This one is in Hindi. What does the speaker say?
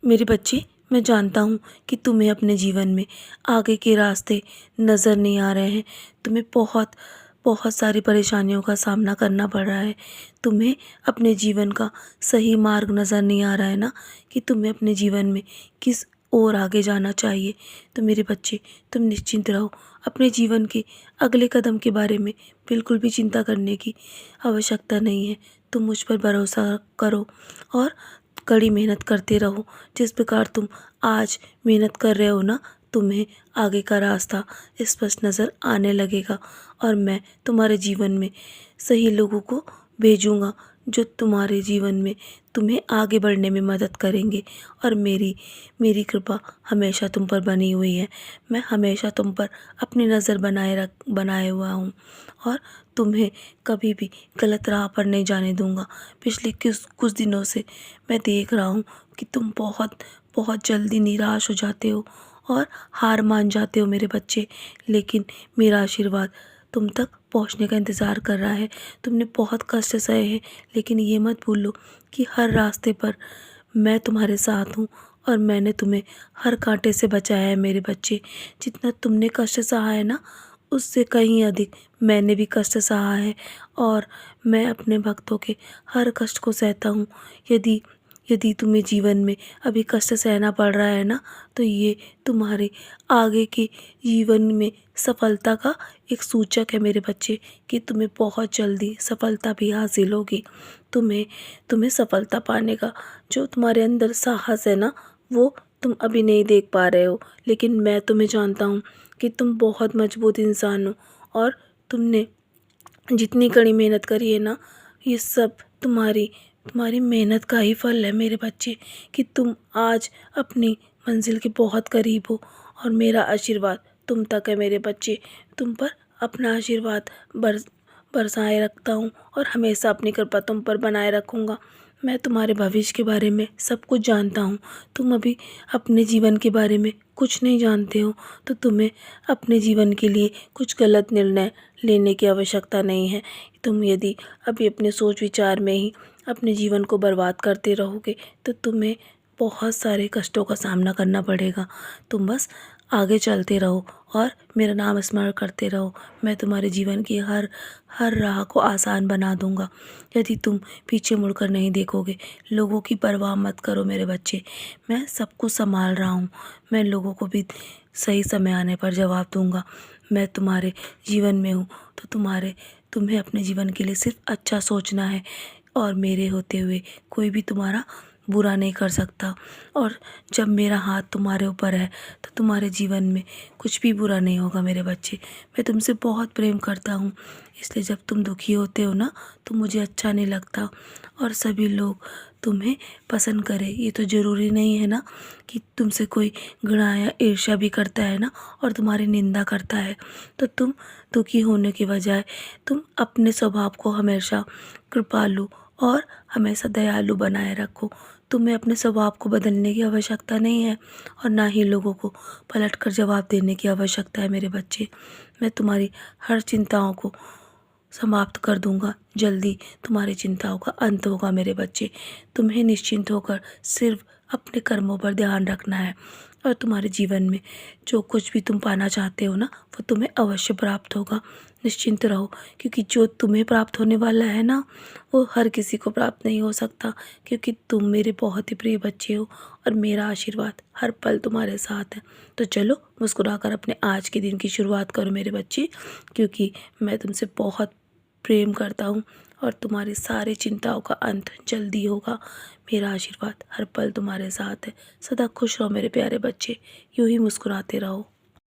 मेरे बच्चे, मैं जानता हूँ कि तुम्हें अपने जीवन में आगे के रास्ते नज़र नहीं आ रहे हैं। तुम्हें बहुत बहुत सारी परेशानियों का सामना करना पड़ रहा है। तुम्हें अपने जीवन का सही मार्ग नज़र नहीं आ रहा है ना, कि तुम्हें अपने जीवन में किस ओर आगे जाना चाहिए। तो मेरे बच्चे, तुम निश्चिंत रहो। अपने जीवन के अगले कदम के बारे में बिल्कुल भी चिंता करने की आवश्यकता नहीं है। तुम मुझ पर भरोसा करो और कड़ी मेहनत करते रहो। जिस प्रकार तुम आज मेहनत कर रहे हो ना, तुम्हें आगे का रास्ता स्पष्ट नज़र आने लगेगा और मैं तुम्हारे जीवन में सही लोगों को भेजूँगा जो तुम्हारे जीवन में तुम्हें आगे बढ़ने में मदद करेंगे। और मेरी मेरी कृपा हमेशा तुम पर बनी हुई है। मैं हमेशा तुम पर अपनी नज़र बनाए हुआ हूँ और तुम्हें कभी भी गलत राह पर नहीं जाने दूँगा। पिछले कुछ दिनों से मैं देख रहा हूँ कि तुम बहुत बहुत जल्दी निराश हो जाते हो और हार मान जाते हो मेरे बच्चे। लेकिन मेरा आशीर्वाद तुम तक पहुंचने का इंतज़ार कर रहा है। तुमने बहुत कष्ट सहे हैं, लेकिन ये मत भूलो कि हर रास्ते पर मैं तुम्हारे साथ हूँ और मैंने तुम्हें हर कांटे से बचाया है मेरे बच्चे। जितना तुमने कष्ट सहा है ना, उससे कहीं अधिक मैंने भी कष्ट सहा है और मैं अपने भक्तों के हर कष्ट को सहता हूँ। यदि यदि तुम्हें जीवन में अभी कष्ट सहना पड़ रहा है ना, तो ये तुम्हारे आगे के जीवन में सफलता का एक सूचक है मेरे बच्चे, कि तुम्हें बहुत जल्दी सफलता भी हासिल होगी। तुम्हें तुम्हें सफलता पाने का जो तुम्हारे अंदर साहस है ना, वो तुम अभी नहीं देख पा रहे हो, लेकिन मैं तुम्हें जानता हूँ कि तुम बहुत मजबूत इंसान हो और तुमने जितनी कड़ी मेहनत करी है ना, ये सब तुम्हारी तुम्हारी मेहनत का ही फल है मेरे बच्चे, कि तुम आज अपनी मंजिल के बहुत करीब हो और मेरा आशीर्वाद तुम तक है मेरे बच्चे। तुम पर अपना आशीर्वाद बरसाए रखता हूँ और हमेशा अपनी कृपा तुम पर बनाए रखूँगा। मैं तुम्हारे भविष्य के बारे में सब कुछ जानता हूँ। तुम अभी अपने जीवन के बारे में कुछ नहीं जानते हो, तो तुम्हें अपने जीवन के लिए कुछ गलत निर्णय लेने की आवश्यकता नहीं है। तुम यदि अभी अपने सोच विचार में ही अपने जीवन को बर्बाद करते रहोगे, तो तुम्हें बहुत सारे कष्टों का सामना करना पड़ेगा। तुम बस आगे चलते रहो और मेरा नाम स्मरण करते रहो। मैं तुम्हारे जीवन की हर हर राह को आसान बना दूंगा। यदि तुम पीछे मुड़कर नहीं देखोगे, लोगों की परवाह मत करो मेरे बच्चे। मैं सब कुछ संभाल रहा हूँ। मैं लोगों को भी सही समय आने पर जवाब दूंगा। मैं तुम्हारे जीवन में हूँ, तो तुम्हें अपने जीवन के लिए सिर्फ अच्छा सोचना है और मेरे होते हुए कोई भी तुम्हारा बुरा नहीं कर सकता। और जब मेरा हाथ तुम्हारे ऊपर है, तो तुम्हारे जीवन में कुछ भी बुरा नहीं होगा मेरे बच्चे। मैं तुमसे बहुत प्रेम करता हूँ, इसलिए जब तुम दुखी होते हो ना, तो मुझे अच्छा नहीं लगता। और सभी लोग तुम्हें पसंद करें ये तो ज़रूरी नहीं है ना, कि तुमसे कोई घृणा या ईर्ष्या भी करता है ना और तुम्हारी निंदा करता है। तो तुम दुखी होने के बजाय तुम अपने स्वभाव को हमेशा कृपालु और हमेशा दयालु बनाए रखो। तुम्हें अपने स्वभाव को बदलने की आवश्यकता नहीं है और ना ही लोगों को पलटकर जवाब देने की आवश्यकता है मेरे बच्चे। मैं तुम्हारी हर चिंताओं को समाप्त कर दूंगा। जल्दी तुम्हारी चिंताओं का अंत होगा मेरे बच्चे। तुम्हें निश्चिंत होकर सिर्फ अपने कर्मों पर ध्यान रखना है और तुम्हारे जीवन में जो कुछ भी तुम पाना चाहते हो ना, वो तुम्हें अवश्य प्राप्त होगा। निश्चिंत रहो, क्योंकि जो तुम्हें प्राप्त होने वाला है ना, वो हर किसी को प्राप्त नहीं हो सकता, क्योंकि तुम मेरे बहुत ही प्रिय बच्चे हो और मेरा आशीर्वाद हर पल तुम्हारे साथ है। तो चलो, मुस्कुराकर अपने आज के दिन की शुरुआत करो मेरे बच्चे, क्योंकि मैं तुमसे बहुत प्रेम करता हूँ और तुम्हारी सारी चिंताओं का अंत जल्दी होगा। मेरा आशीर्वाद हर पल तुम्हारे साथ है। सदा खुश रहो मेरे प्यारे बच्चे, यूं ही मुस्कुराते रहो।